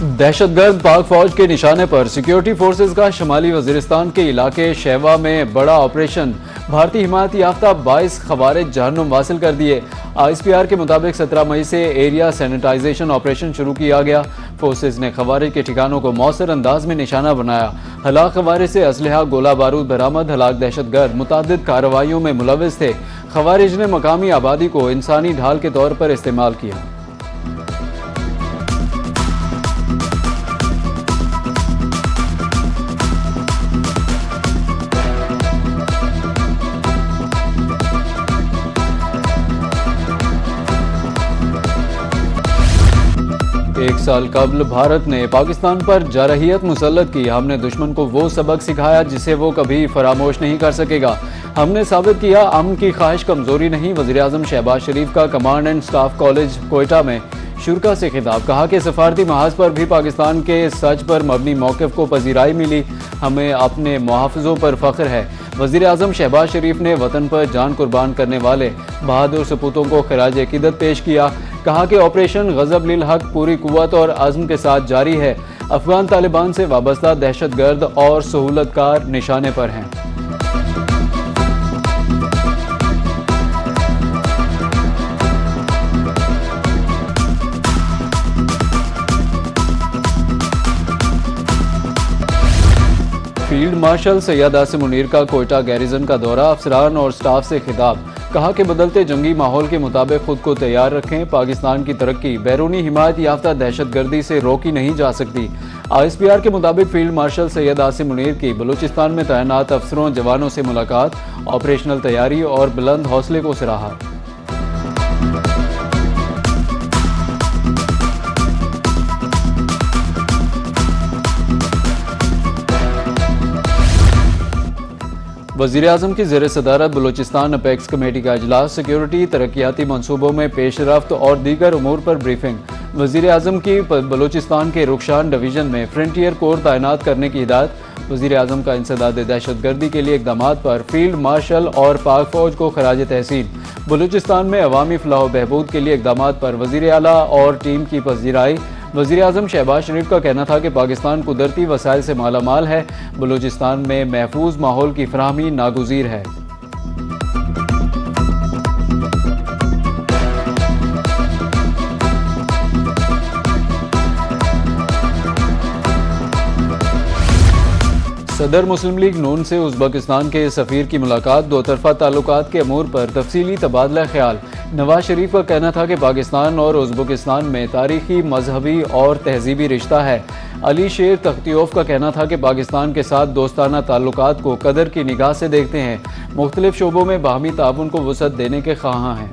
दहशतगर्द पाक फौज के निशाने पर सिक्योरिटी फोर्सेज का शुमाली वजीरिस्तान के इलाके शेवा में बड़ा ऑपरेशन। भारतीय हिमायत याफ्ता 22 खवारिज जहन्नुम वासिल कर दिए। ISPR के मुताबिक 17 मई से एरिया सैनिटाइजेशन ऑपरेशन शुरू किया गया। फोर्सेज ने खवारिज के ठिकानों को मौसर अंदाज में निशाना बनाया। हलाक खवारिज से असलहा गोला बारूद बरामद। हलाक दहशतगर्द मुतादिद कार्रवाइयों में मुलविस थे। खवारिज ने मकामी आबादी को इंसानी ढाल के तौर पर इस्तेमाल किया। एक साल कबल भारत ने पाकिस्तान पर जारहियत मुसल्लत की। हमने दुश्मन को वो सबक सिखाया जिसे वो कभी फरामोश नहीं कर सकेगा। हमने साबित किया अमन की ख्वाहिश कमजोरी नहीं। वज़ीर-ए-आज़म शहबाज शरीफ का command and staff college Quetta में शुरा से खिताब। कहा कि सफारती महाज पर भी पाकिस्तान के सच पर मबनी मौक़िफ़ को पजीराई मिली। हमें अपने मुहाफ़िज़ों पर फ़ख्र है। वज़ीर-ए-आज़म शहबाज शरीफ ने वतन पर जान कुर्बान करने वाले बहादुर सपूतों को खिराज अक़ीदत पेश किया। कहा कि ऑपरेशन गज़ब लिल हक पूरी कुव्वत और अज़्म के साथ जारी है। अफगान तालिबान से वाबस्ता दहशतगर्द और सहूलतकार निशाने पर हैं। फील्ड मार्शल सैयद आसिम मुनीर का कोयटा गैरिजन का दौरा। अफसरान और स्टाफ से खिताब। कहा कि बदलते जंगी माहौल के मुताबिक खुद को तैयार रखें। पाकिस्तान की तरक्की बैरूनी हिमायत याफ्ता दहशतगर्दी से रोकी नहीं जा सकती। ISPR के मुताबिक फील्ड मार्शल सैयद आसिम मुनीर की बलूचिस्तान में तैनात अफसरों जवानों से मुलाकात। ऑपरेशनल तैयारी और बुलंद हौसले को सराहा। वज़ीर-ए-आज़म की ज़ेर सदारत बलूचिस्तान अपेक्स कमेटी का इजलास। सिक्योरिटी तरक्याती मनसूबों में पेशरफ्त और दीगर उमूर पर ब्रीफिंग। वज़ीर-ए-आज़म की बलूचिस्तान के रुखशान डिवीज़न में फ्रंटियर कोर तैनात करने की हिदायत। वज़ीर-ए-आज़म का इंसदाद दहशतगर्दी के लिए इक़दामात पर फील्ड मार्शल और पाक फ़ौज को खराज तहसीन। बलूचिस्तान में अवामी फलाह बहबूद के लिए इक़दामात पर वज़ीर आला और टीम की पज़ीराई। वज़ीर-ए-आज़म शहबाज शरीफ का कहना था कि पाकिस्तान कुदरती वसाइल से मालामाल है। बलूचिस्तान में महफूज माहौल की फराहमी नागुज़ीर है। सदर मुस्लिम लीग नून से उज़्बेकिस्तान के सफ़ीर की मुलाकात। दो तरफ़ा ताल्लुकात के अमूर पर तफसीली तबादला ख्याल। नवाज शरीफ का कहना था कि पाकिस्तान और उज़्बेकिस्तान में तारीखी, मजहबी और तहजीबी रिश्ता है। अली शेर तख्तियोफ का कहना था कि पाकिस्तान के साथ दोस्ताना ताल्लुकात को कदर की निगाह से देखते हैं। मुख्तलिफ शोबों में बाहमी ताउन को वुसअत देने के ख्वाहां हैं।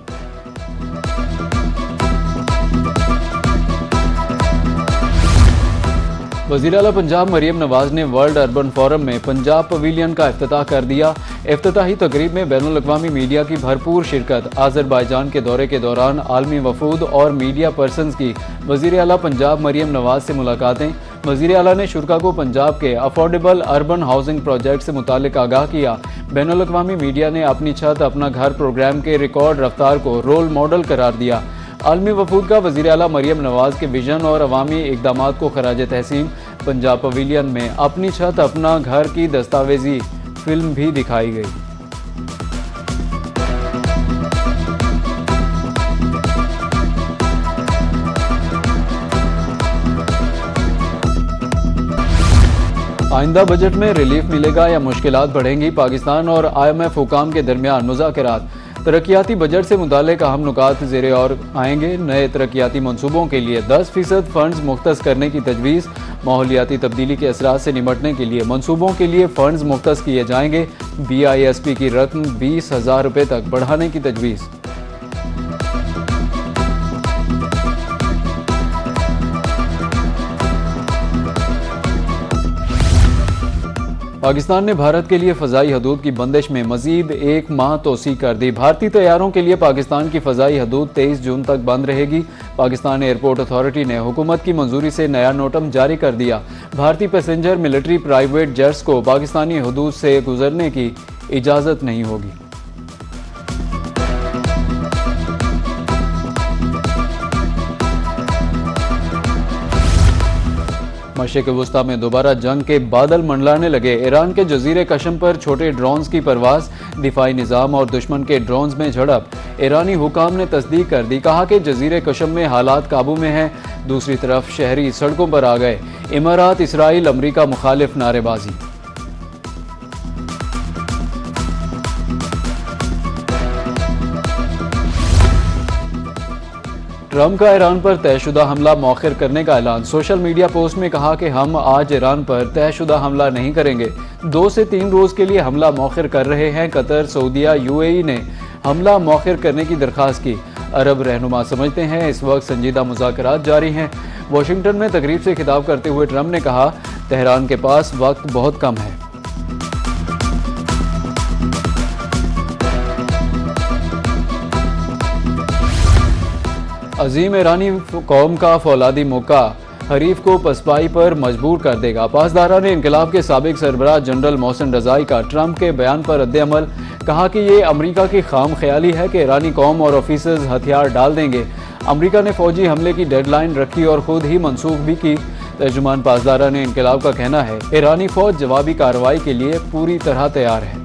वज़ीर आला पंजाब मरियम नवाज ने वर्ल्ड अर्बन फोरम में पंजाब पवेलियन का इफ्तिताह कर दिया। इफ्तिताही तकरीब में बैनुल अक़वामी मीडिया की भरपूर शिरकत। आज़रबाईजान के दौरे के दौरान आलमी वफूद और मीडिया पर्सनस की वज़ीर आला पंजाब मरियम नवाज से मुलाकातें। वज़ीर आला ने शुरा को पंजाब के अफोर्डेबल अर्बन हाउसिंग प्रोजेक्ट से मुतालिक आगाह किया। बैनुल अक़वामी मीडिया ने अपनी छत अपना घर प्रोग्राम के रिकॉर्ड रफ्तार को रोल मॉडल करार दिया। आलमी वफूद का वज़ीर आला मरियम नवाज के विजन और अवामी इक़दामात को खराज तहसीन। पंजाब पवेलियन में अपनी छत अपना घर की दस्तावेजी फिल्म भी दिखाई गई। आइंदा बजट में रिलीफ मिलेगा या मुश्किलात बढ़ेंगी। पाकिस्तान और IMF हुकाम के दरमियान मुज़ाकरात। तरक्याती बजट से मुताल्लिक़ अहम नुकात ज़ेरे और आएंगे। नए तरक्याती मनसूबों के लिए 10% फंड्स मुख्तस करने की तजवीज़। माहौलियाती तब्दीली के असरात से निमटने के लिए मनसूबों के लिए फंड्स मुख्तस किए जाएंगे। BISP की रकम 20,000 रुपये तक बढ़ाने की तजवीज़। पाकिस्तान ने भारत के लिए फ़ज़ाई हदूद की बंदिश में मज़ीद 1 माह तोसी कर दी। भारतीय तैयारों के लिए पाकिस्तान की फ़ज़ाई हदूद 23 जून तक बंद रहेगी। पाकिस्तान एयरपोर्ट अथॉरिटी ने हुकूमत की मंजूरी से नया नोटम जारी कर दिया। भारतीय पैसेंजर मिलिट्री प्राइवेट जेट्स को पाकिस्तानी हदूद से गुजरने की इजाज़त नहीं होगी। मशरिक़ वुस्ता में दोबारा जंग के बादल मंडलाने लगे। ईरान के जजीरे कशम पर छोटे ड्रोन्स की परवाज, दिफाई निज़ाम और दुश्मन के ड्रोन्स में झड़प। ईरानी हुकाम ने तस्दीक कर दी, कहा कि जजीरे कशम में हालात काबू में हैं। दूसरी तरफ शहरी सड़कों पर आ गए। इमारात, इसराइल, अमरीका मुखालिफ नारेबाजी। ट्रंप का ईरान पर तयशुदा हमला मौखिर करने का ऐलान। सोशल मीडिया पोस्ट में कहा कि हम आज ईरान पर तयशुदा हमला नहीं करेंगे। 2 से 3 रोज के लिए हमला मौखिर कर रहे हैं। कतर, सऊदीया, यूएई ने हमला मौखिर करने की दरख्वास्त की। अरब रहनुमा समझते हैं इस वक्त संजीदा मुज़ाकरात जारी हैं। वाशिंगटन में तकरीब से खिताब करते हुए ट्रंप ने कहा, तेहरान के पास वक्त बहुत कम है। अजीम ईरानी कौम का फौलादी मौका हरीफ को पसपाई पर मजबूर कर देगा। पासदारा ने इनकलाब के साबिक सरबराह जनरल मोहसिन रज़ाई का ट्रंप के बयान पर रद्द-ए-अमल, कहा कि ये अमरीका की खाम ख्याली है कि ईरानी कौम और ऑफिसर्स हथियार डाल देंगे। अमरीका ने फौजी हमले की डेडलाइन रखी और खुद ही मनसूख भी की। तर्जुमान पासदारा ने इनकलाब का कहना है, ईरानी फौज जवाबी कार्रवाई के लिए पूरी तरह तैयार है।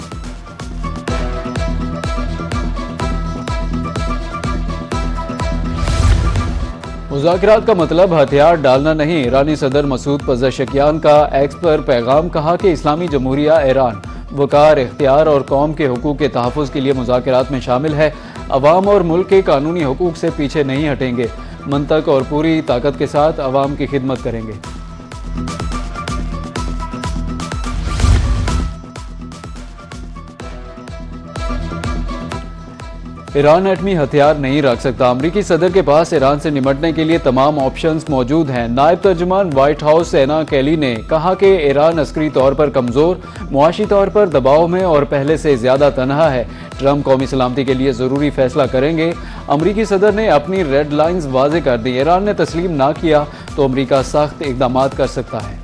मुज़ाकरात का मतलब हथियार डालना नहीं। ईरानी सदर मसूद पज़ेशकियान का एक्स पर पैगाम, कहा कि इस्लामी जमहूरिया ईरान वकार, इख्तियार और कौम के हुकूक के तहफ़्फ़ुज़ के लिए मुज़ाकरात में शामिल है। अवाम और मुल्क के कानूनी हुकूक से पीछे नहीं हटेंगे। मंतक और पूरी ताकत के साथ अवाम की खिदमत करेंगे। ईरान एटमी हथियार नहीं रख सकता। अमरीकी सदर के पास ईरान से निपटने के लिए तमाम ऑप्शंस मौजूद हैं। नायब तर्जुमान व्हाइट हाउस सेना केली ने कहा कि ईरान अस्करी तौर पर कमज़ोर, मुआशी तौर पर दबाव में और पहले से ज़्यादा तनहा है। ट्रंप कौमी सलामती के लिए ज़रूरी फैसला करेंगे। अमरीकी सदर ने अपनी रेड लाइन्स वाज़े कर दी। ईरान ने तस्लीम ना किया तो अमरीका सख्त इक़दामात कर सकता है।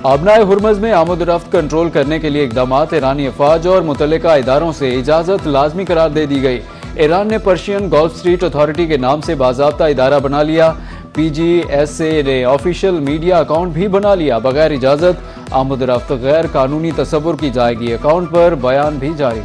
आबनाए हुर्मज़ में आमद-ओ-रफ्त कंट्रोल करने के लिए इक़दामात। ईरानी अफवाज और मुतल्लिका इदारों से इजाज़त लाजमी करार दे दी गई। ईरान ने पर्शियन गल्फ स्ट्रीट अथॉरिटी के नाम से बाज़ाब्ता इदारा बना लिया। PGSA ने ऑफिशियल मीडिया अकाउंट भी बना लिया। बगैर इजाज़त आमद-ओ-रफ्त गैर कानूनी तसव्वुर की जाएगी। अकाउंट पर बयान भी जारी।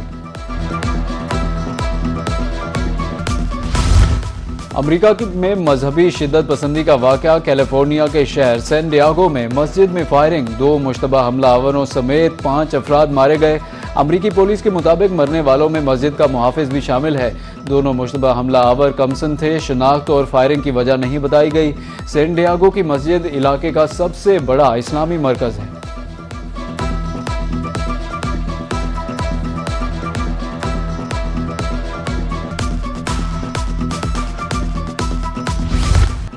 अमरीका में मजहबी शिद्दत पसंदी का वाक़या। कैलिफोर्निया के शहर सैन डियागो में मस्जिद में फायरिंग, 2 मुश्तबा हमलावरों समेत 5 अफराद मारे गए। अमरीकी पुलिस के मुताबिक मरने वालों में मस्जिद का मुहाफिज भी शामिल है। दोनों मुश्तबा हमलावर कमसन थे। शनाख्त और फायरिंग की वजह नहीं बताई गई। सैन डियागो की मस्जिद इलाके का सबसे बड़ा इस्लामी मरकज़ है।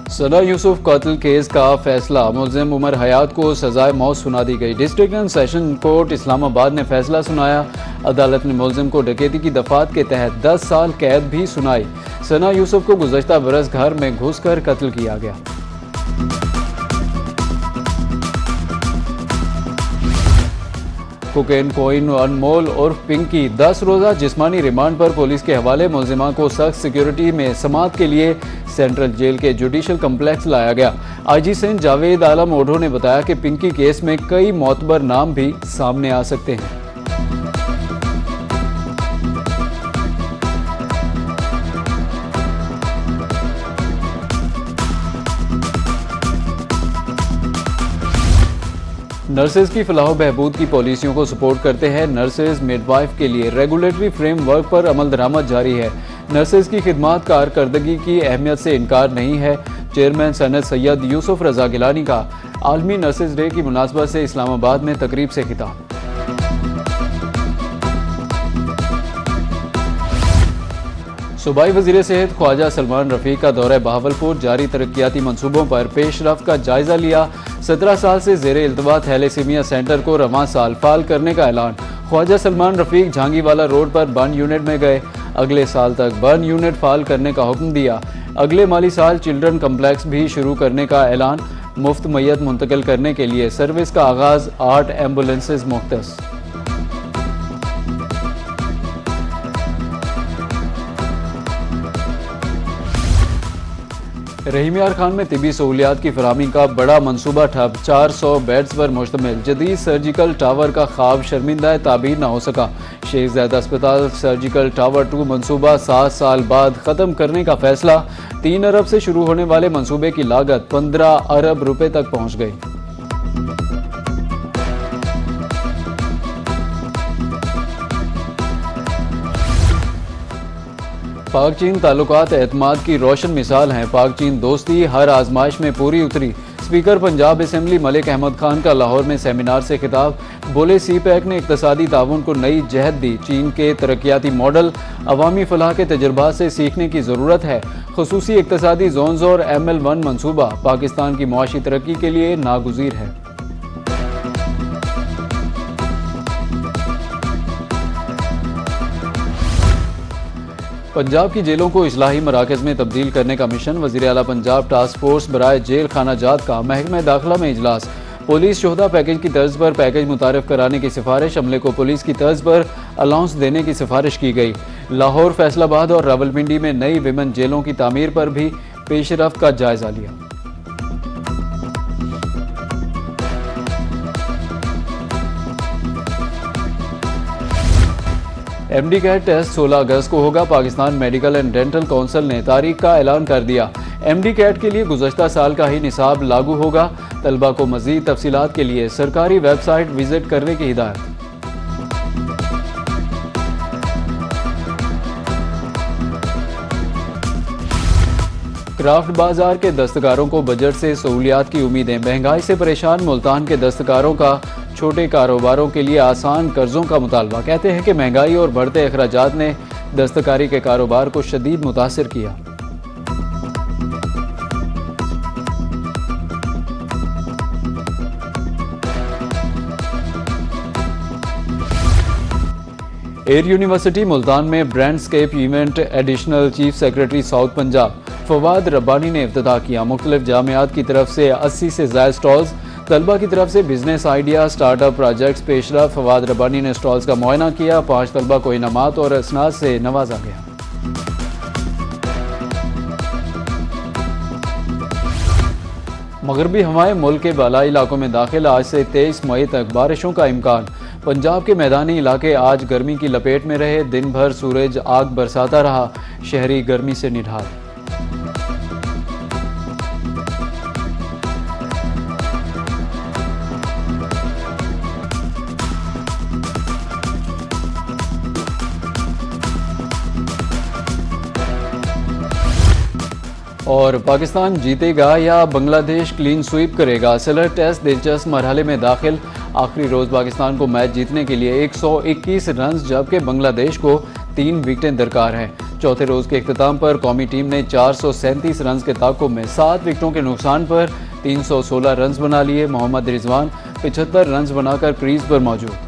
सना यूसुफ कत्ल केस का फैसला। मुल्ज़िम उमर हयात को सजाए मौत सुना दी गई। District and session court Islamabad ने फैसला सुनाया। अदालत ने मुल्ज़िम को डकैती की दफात के तहत 10 साल कैद भी सुनाई। सना यूसुफ को गुज़श्ता बरस घर में घुसकर कत्ल किया गया। कोकेन कोइन अनमोल उर्फ पिंकी 10 रोज़ा जिस्मानी रिमांड पर पुलिस के हवाले। मुल्ज़िमा को सख्त सिक्योरिटी में समाअत के लिए सेंट्रल जेल के जुडिशल कम्प्लेक्स लाया गया। IG सिंध जावेद आलम ओढो ने बताया कि पिंकी केस में कई मोतबर नाम भी सामने आ सकते हैं। नर्सेज की फलाह बहबूद की पॉलिसियों को सपोर्ट करते हैं। नर्सेज मिडवाइफ के लिए रेगुलेटरी फ्रेमवर्क पर अमल दरामद जारी है। नर्सेज की खिदमात कारकर्दगी की अहमियत से इनकार नहीं है। चेयरमैन सनद सैयद यूसुफ रजा गिलानी का आलमी नर्सेज डे की मुनासबत से इस्लामाबाद में तकरीब से खिताब। सूबाई वज़ीर सेहत ख्वाजा सलमान रफ़ीक का दौरा बहावलपुर। जारी तरक्याती मनसूबों पर पेशरफ्त का जायजा लिया। 17 साल से ज़ेरे इल्तवा थैलेसीमिया सेंटर को रवां साल फाल करने का ऐलान। ख्वाजा सलमान रफ़ीक झांगीवाला रोड पर बर्न यूनिट में गए। अगले साल तक बर्न यूनिट फाल करने का हुक्म दिया। अगले माली साल चिल्ड्रन कम्प्लेक्स भी शुरू करने का ऐलान। मुफ्त मैयत मुंतकिल करने के लिए सर्विस का आगाज़। 8 एम्बुलेंसेज मुख्तस। रहीम यार खान में तिबी सहूलियात की फराहमी का बड़ा मनसूबा ठप, 400 बेड्स पर मुश्तमिल जदीद सर्जिकल टावर का ख्वाब शर्मिंदा ताबीर न हो सका। शेख ज़ायद अस्पताल सर्जिकल टावर 2 मनसूबा 7 साल बाद ख़त्म करने का फैसला। 3 अरब से शुरू होने वाले मनसूबे की लागत 15 अरब रुपए तक पहुँच गई। पाक चीन ताल्लुकात एतमाद की रोशन मिसाल हैं। पाक चीन दोस्ती हर आजमाइश में पूरी उतरी। स्पीकर पंजाब असेंबली मलिक अहमद खान का लाहौर में सेमिनार से खिताब, बोले CPEC ने इक्तसादी ताउन को नई जहत दी। चीन के तरक्याती मॉडल अवामी फलाह के तजुर्बात से सीखने की ज़रूरत है। खुसूसी इक्तसादी जोन्स और ML1 मनसूबा पाकिस्तान की मुआशी तरक्की के लिए नागुज़ीर है। पंजाब की जेलों को इस्लाही मराकज़ में तब्दील करने का मिशन। वज़ीर आला पंजाब टास्क फोर्स बराए जेल खाना जात का महकमा दाखिला में इजलास। पुलिस शोहदा पैकेज की तर्ज पर पैकेज मुतारफ कराने की सिफारिश। अमले को पुलिस की तर्ज पर अलाउंस देने की सिफारिश की गई। लाहौर, फैसलाबाद और रावलपिंडी में नई विमेन जेलों की तामीर पर भी पेशरफ्त का जायजा लिया। MD कैट टेस्ट 16 अगस्त को होगा। Pakistan medical and dental council ने तारीख का ऐलान कर दिया। MD कैट के लिए गुज़श्ता साल का ही निसाब लागू होगा। तलबा को मज़ीद तफसीलात के लिए सरकारी वेबसाइट विजिट करने की हिदायत। क्राफ्ट बाजार के दस्तकारों को बजट से सहूलियात की उम्मीदें। महंगाई से परेशान मुल्तान के दस्तकारों का छोटे कारोबारों के लिए आसान कर्जों का मुतालबा। कहते हैं कि महंगाई और बढ़ते अखराजात ने दस्तकारी के कारोबार को शदीद मुतासिर किया। एयर यूनिवर्सिटी मुल्तान में brandscape event additional chief secretary south Punjab Fawad Rabbani ने इफ्तिताह किया। मुख्तलिफ जामियात की तरफ से 80 से ज़ायद स्टॉल्स, तलबा की तरफ से बिजनेस आइडिया स्टार्टअप प्रोजेक्ट्स पेशरफ। फवाद रब्बानी ने स्टॉल्स का मुआयना किया। 5 तलबा को इनामात और असनाद से नवाजा गया। मगरबी हवाएं मुल्क के बालाई इलाकों में दाखिल। आज से 23 मई तक बारिशों का इम्कान। पंजाब के मैदानी इलाके आज गर्मी की लपेट में रहे। दिन भर सूरज आग बरसाता रहा। शहरी गर्मी से निढाल। और पाकिस्तान जीतेगा या बांग्लादेश क्लीन स्वीप करेगा। सेलर टेस्ट दिलचस्प मरहले में दाखिल। आखिरी रोज़ पाकिस्तान को मैच जीतने के लिए 121 रन, जबकि बांग्लादेश को 3 विकेटें दरकार हैं। चौथे रोज़ के इख्तिताम पर कौमी टीम ने 437 रन के ताक़ुब में 7 विकेटों के नुकसान पर 316 रन बना लिए। मोहम्मद रिजवान 75 रन बनाकर क्रीज पर मौजूद।